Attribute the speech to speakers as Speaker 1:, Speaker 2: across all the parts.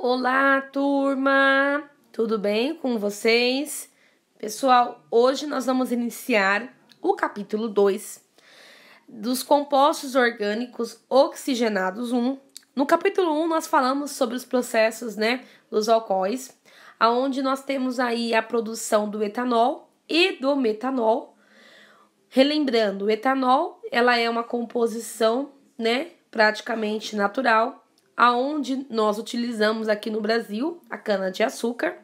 Speaker 1: Olá, turma! Tudo bem com vocês? Pessoal, hoje nós vamos iniciar o capítulo 2 dos compostos orgânicos oxigenados 1. No capítulo 1 nós falamos sobre os processos, dos alcoóis, aonde nós temos aí a produção do etanol e do metanol. Relembrando, o etanol, ela é uma composição, praticamente natural, aonde nós utilizamos aqui no Brasil a cana-de-açúcar.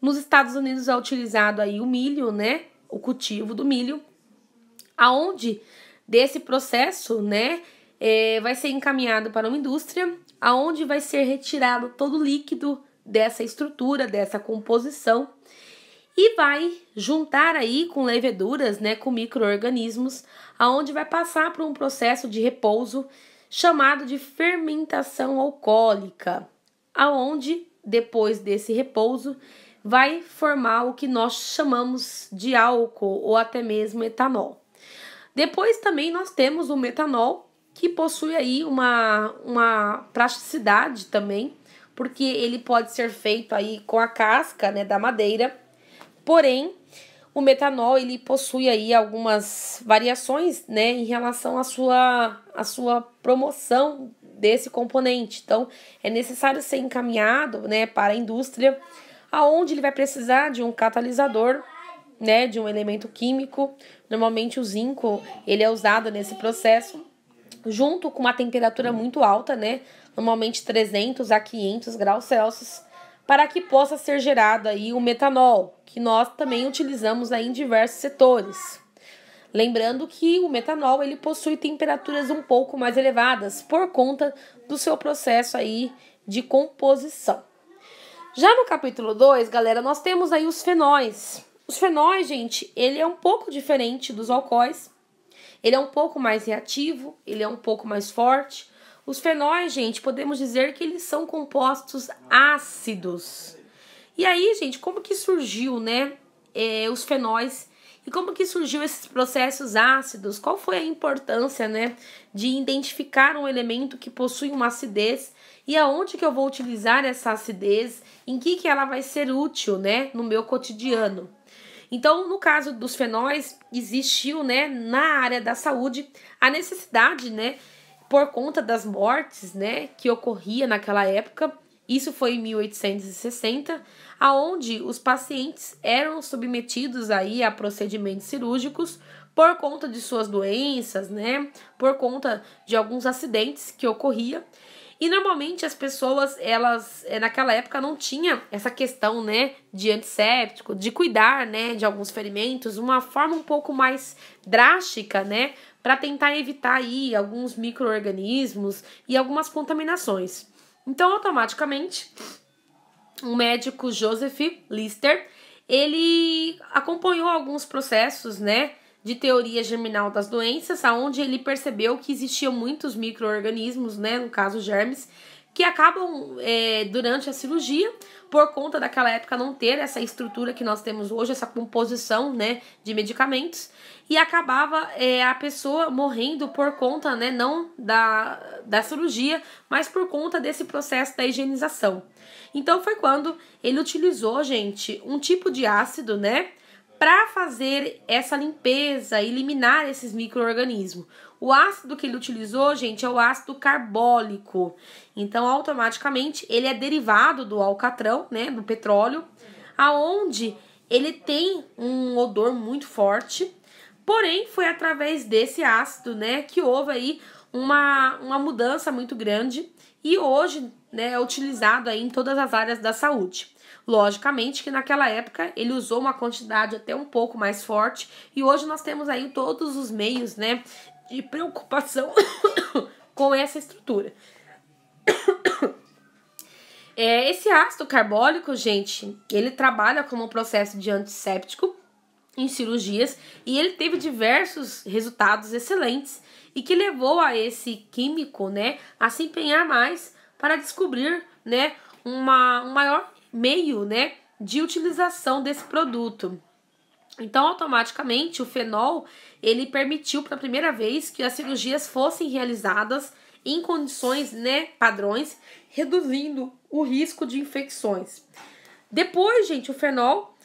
Speaker 1: Nos Estados Unidos é utilizado aí o milho, o cultivo do milho, aonde desse processo, vai ser encaminhado para uma indústria, aonde vai ser retirado todo o líquido dessa estrutura, dessa composição, e vai juntar aí com leveduras, com micro-organismos, aonde vai passar por um processo de repouso chamado de fermentação alcoólica, aonde depois desse repouso vai formar o que nós chamamos de álcool ou até mesmo etanol. Depois também nós temos o metanol, que possui aí uma plasticidade também, porque ele pode ser feito aí com a casca, da madeira. Porém, o metanol ele possui aí algumas variações, em relação à sua promoção desse componente. Então, é necessário ser encaminhado, para a indústria, aonde ele vai precisar de um catalisador, de um elemento químico. Normalmente o zinco ele é usado nesse processo, junto com uma temperatura muito alta, normalmente 300 a 500 graus Celsius, para que possa ser gerado aí o metanol, que nós também utilizamos aí em diversos setores. Lembrando que o metanol ele possui temperaturas um pouco mais elevadas por conta do seu processo aí de composição. Já no capítulo 2, galera, nós temos aí os fenóis. Os fenóis, gente, ele é um pouco diferente dos alcoóis. Ele é um pouco mais reativo, ele é um pouco mais forte. Os fenóis, gente, podemos dizer que eles são compostos ácidos. E aí, gente, como que surgiu, os fenóis? E como que surgiu esses processos ácidos? Qual foi a importância, de identificar um elemento que possui uma acidez? E aonde que eu vou utilizar essa acidez? Em que ela vai ser útil, no meu cotidiano? Então, no caso dos fenóis, existiu, na área da saúde, a necessidade, por conta das mortes, que ocorria naquela época. Isso foi em 1860, aonde os pacientes eram submetidos aí a procedimentos cirúrgicos por conta de suas doenças, por conta de alguns acidentes que ocorriam. E normalmente as pessoas, elas naquela época não tinham essa questão, de antisséptico, de cuidar, de alguns ferimentos, uma forma um pouco mais drástica, para tentar evitar aí alguns micro-organismos e algumas contaminações. Então, automaticamente, o médico Joseph Lister, ele acompanhou alguns processos, de teoria germinal das doenças, aonde ele percebeu que existiam muitos micro-organismos, no caso germes, que acabam durante a cirurgia, por conta daquela época não ter essa estrutura que nós temos hoje, essa composição, de medicamentos, e acabava a pessoa morrendo por conta, não da cirurgia, mas por conta desse processo da higienização. Então foi quando ele utilizou, gente, um tipo de ácido, para fazer essa limpeza, eliminar esses micro-organismos. O ácido que ele utilizou, gente, é o ácido carbólico. Então, automaticamente, ele é derivado do alcatrão, do petróleo, aonde ele tem um odor muito forte. Porém, foi através desse ácido, que houve aí uma mudança muito grande e hoje, é utilizado aí em todas as áreas da saúde. Logicamente que naquela época ele usou uma quantidade até um pouco mais forte e hoje nós temos aí todos os meios, de preocupação com essa estrutura. Esse ácido carbólico, gente, ele trabalha como um processo de antisséptico em cirurgias e ele teve diversos resultados excelentes e que levou a esse químico, a se empenhar mais para descobrir, um maior meio, de utilização desse produto. Então, automaticamente, o fenol, ele permitiu pela primeira vez que as cirurgias fossem realizadas em condições, né, padrões, reduzindo o risco de infecções. Depois, gente, o fenol,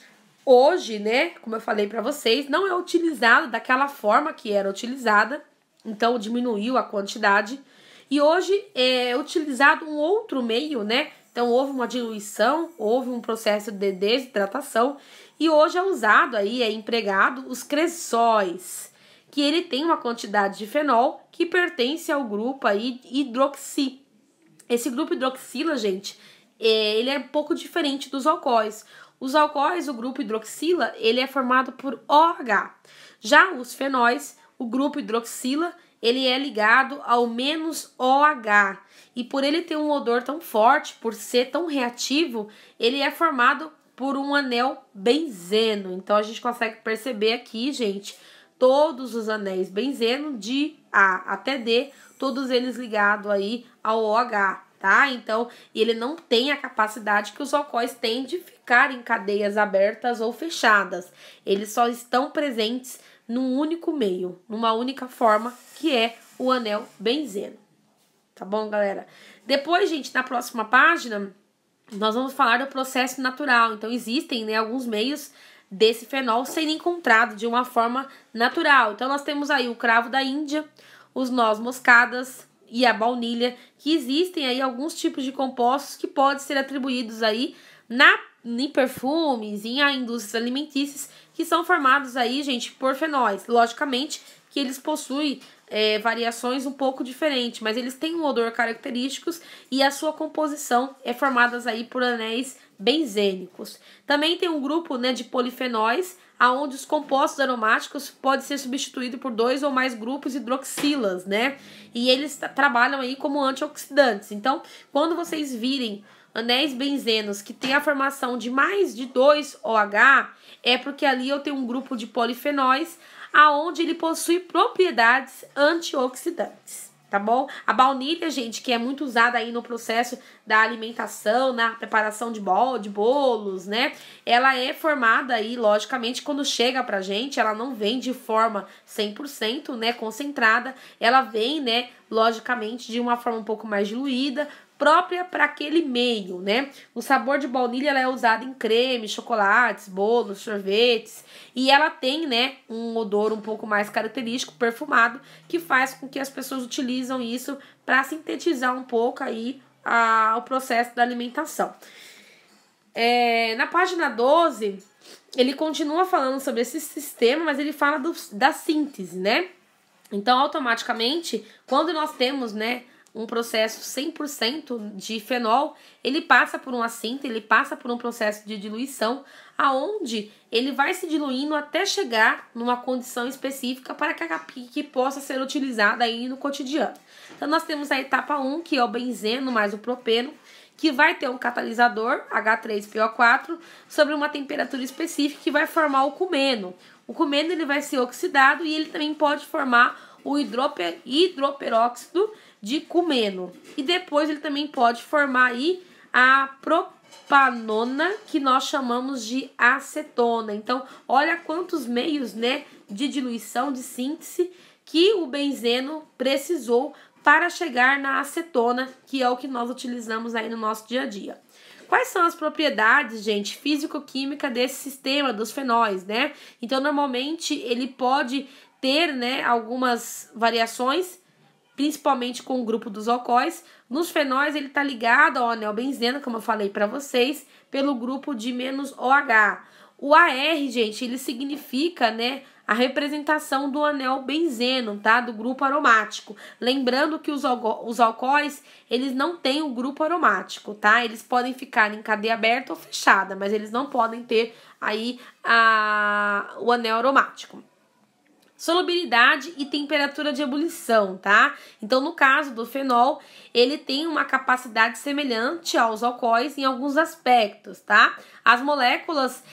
Speaker 1: hoje, né, como eu falei para vocês, não é utilizado daquela forma que era utilizada, então diminuiu a quantidade. E hoje é utilizado um outro meio, né? Então houve uma diluição, houve um processo de desidratação e hoje é usado aí, é empregado os cresóis, que ele tem uma quantidade de fenol que pertence ao grupo aí hidroxi. Esse grupo hidroxila, gente, ele é um pouco diferente dos alcoóis. Os alcoóis, o grupo hidroxila, ele é formado por OH. Já os fenóis, o grupo hidroxila, ele é ligado ao menos OH. E por ele ter um odor tão forte, por ser tão reativo, ele é formado por um anel benzeno. Então a gente consegue perceber aqui, gente, todos os anéis benzeno de A até D, todos eles ligados aí ao OH, tá? Então, ele não tem a capacidade que os alcoóis têm de ficar em cadeias abertas ou fechadas. Eles só estão presentes num único meio, numa única forma, que é o anel benzeno. Tá bom, galera? Depois, gente, na próxima página, nós vamos falar do processo natural. Então, existem, né, alguns meios desse fenol serem encontrado de uma forma natural. Então, nós temos aí o cravo da Índia, os noz moscadas e a baunilha, que existem aí alguns tipos de compostos que podem ser atribuídos aí em perfumes, em indústrias alimentícias, que são formados aí, gente, por fenóis. Logicamente que eles possuem variações um pouco diferentes, mas eles têm um odor característicos e a sua composição é formada aí por anéis benzênicos. Também tem um grupo, né, de polifenóis, aonde os compostos aromáticos podem ser substituídos por 2 ou mais grupos hidroxilas, né? E eles trabalham aí como antioxidantes. Então, quando vocês virem anéis benzenos que tem a formação de mais de 2 OH, é porque ali eu tenho um grupo de polifenóis aonde ele possui propriedades antioxidantes, tá bom? A baunilha, gente, que é muito usada aí no processo da alimentação, na preparação de bolos, né? Ela é formada aí, logicamente, quando chega pra gente, ela não vem de forma 100%, né, concentrada, ela vem, né, logicamente, de uma forma um pouco mais diluída, própria para aquele meio, né? O sabor de baunilha ela é usado em creme, chocolates, bolos, sorvetes, e ela tem, né, um odor um pouco mais característico, perfumado, que faz com que as pessoas utilizam isso para sintetizar um pouco aí o processo da alimentação. Na página 12, ele continua falando sobre esse sistema, mas ele fala da síntese, né? Então, automaticamente, quando nós temos, né, um processo 100% de fenol, ele passa por uma síntese, ele passa por um processo de diluição, aonde ele vai se diluindo até chegar numa condição específica para que possa ser utilizada aí no cotidiano. Então, nós temos a etapa 1, que é o benzeno mais o propeno, que vai ter um catalisador, H3PO4, sobre uma temperatura específica que vai formar o cumeno. O cumeno ele vai ser oxidado e ele também pode formar o hidroperóxido de cumeno. E depois ele também pode formar aí a propanona, que nós chamamos de acetona. Então, olha quantos meios, né, de diluição, de síntese que o benzeno precisou para chegar na acetona, que é o que nós utilizamos aí no nosso dia a dia. Quais são as propriedades, gente, físico-química desse sistema dos fenóis, né? Então, normalmente, ele pode ter, né, algumas variações, principalmente com o grupo dos alcoóis. Nos fenóis, ele está ligado ao anel benzeno, como eu falei para vocês, pelo grupo de menos OH. O AR, gente, ele significa, né, a representação do anel benzeno, tá? Do grupo aromático. Lembrando que os alcoóis, eles não têm o grupo aromático, tá? Eles podem ficar em cadeia aberta ou fechada, mas eles não podem ter aí o anel aromático. Solubilidade e temperatura de ebulição, tá? Então, no caso do fenol, ele tem uma capacidade semelhante aos alcoóis em alguns aspectos, tá? As moléculas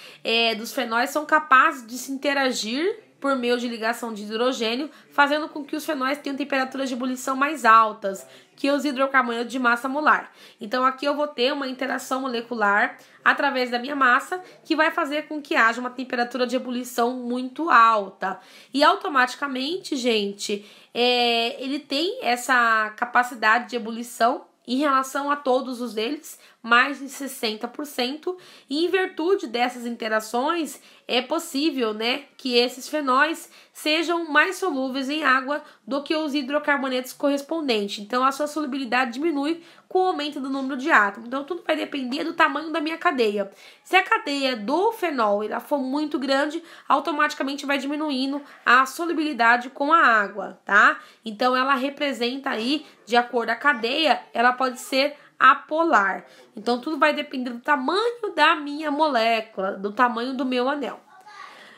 Speaker 1: dos fenóis são capazes de se interagir por meio de ligação de hidrogênio, fazendo com que os fenóis tenham temperaturas de ebulição mais altas que os hidrocarbonetos de massa molar. Então, aqui eu vou ter uma interação molecular através da minha massa, que vai fazer com que haja uma temperatura de ebulição muito alta. E automaticamente, gente, ele tem essa capacidade de ebulição em relação a todos os deles, mais de 60%, e em virtude dessas interações é possível, né, que esses fenóis sejam mais solúveis em água do que os hidrocarbonetos correspondentes. Então, a sua solubilidade diminui com o aumento do número de átomos. Então, tudo vai depender do tamanho da minha cadeia. Se a cadeia do fenol ela for muito grande, automaticamente vai diminuindo a solubilidade com a água, tá? Então, ela representa aí, de acordo com a cadeia, ela pode ser apolar. Então, tudo vai depender do tamanho da minha molécula, do tamanho do meu anel.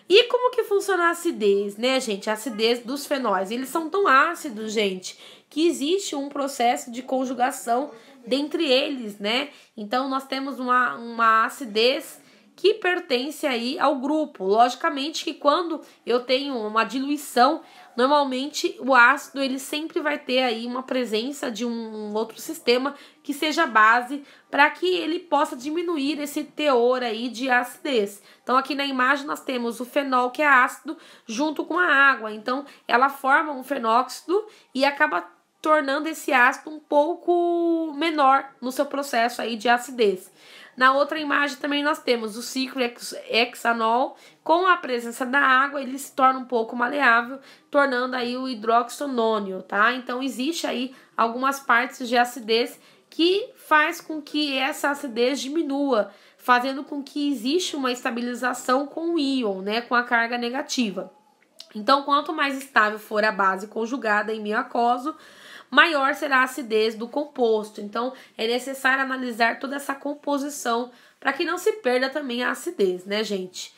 Speaker 1: E como que funciona a acidez, né, gente? A acidez dos fenóis. Eles são tão ácidos, gente, que existe um processo de conjugação dentre eles, né? Então, nós temos uma acidez que pertence aí ao grupo. Logicamente que quando eu tenho uma diluição, normalmente o ácido ele sempre vai ter aí uma presença de um outro sistema que seja base para que ele possa diminuir esse teor aí de acidez. Então aqui na imagem nós temos o fenol que é ácido junto com a água. Então ela forma um fenóxido e acaba tornando esse ácido um pouco menor no seu processo aí de acidez. Na outra imagem também nós temos o ciclo hexanol, com a presença da água ele se torna um pouco maleável, tornando aí o hidroxonônio, tá? Então existe aí algumas partes de acidez que faz com que essa acidez diminua, fazendo com que exista uma estabilização com o íon, né, com a carga negativa. Então, quanto mais estável for a base conjugada em meio aquoso, maior será a acidez do composto. Então, é necessário analisar toda essa composição para que não se perda também a acidez, né, gente?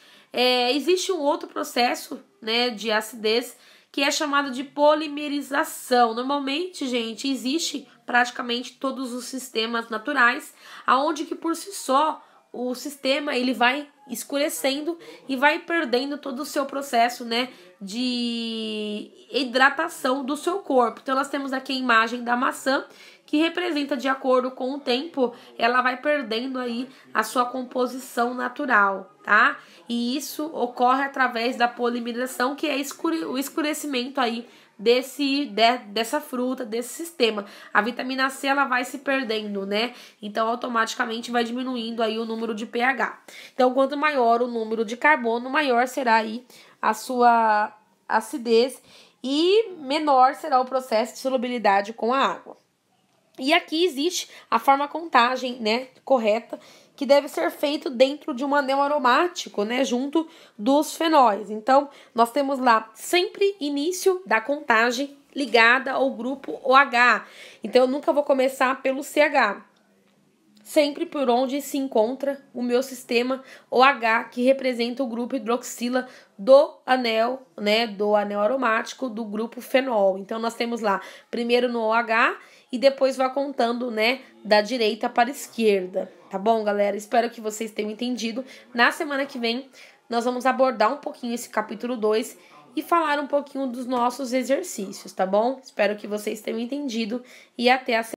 Speaker 1: Existe um outro processo, né, de acidez que é chamado de polimerização. Normalmente, gente, existe praticamente todos os sistemas naturais, aonde que por si só o sistema ele vai escurecendo e vai perdendo todo o seu processo, né, de hidratação do seu corpo. Então nós temos aqui a imagem da maçã, que representa, de acordo com o tempo, ela vai perdendo aí a sua composição natural, tá? E isso ocorre através da polimerização, que é o escurecimento aí dessa fruta, desse sistema. A vitamina C ela vai se perdendo, né? Então automaticamente vai diminuindo aí o número de pH. Então quanto maior o número de carbono, maior será aí a sua acidez e menor será o processo de solubilidade com a água. E aqui existe a forma contagem, né, correta, que deve ser feito dentro de um anel aromático, né, junto dos fenóis. Então, nós temos lá sempre início da contagem ligada ao grupo OH. Então, eu nunca vou começar pelo CH. Sempre por onde se encontra o meu sistema OH, que representa o grupo hidroxila do anel, né, do anel aromático do grupo fenol. Então, nós temos lá primeiro no OH e depois vai contando, né, da direita para a esquerda. Tá bom, galera? Espero que vocês tenham entendido. Na semana que vem, nós vamos abordar um pouquinho esse capítulo 2 e falar um pouquinho dos nossos exercícios, tá bom? Espero que vocês tenham entendido e até a semana.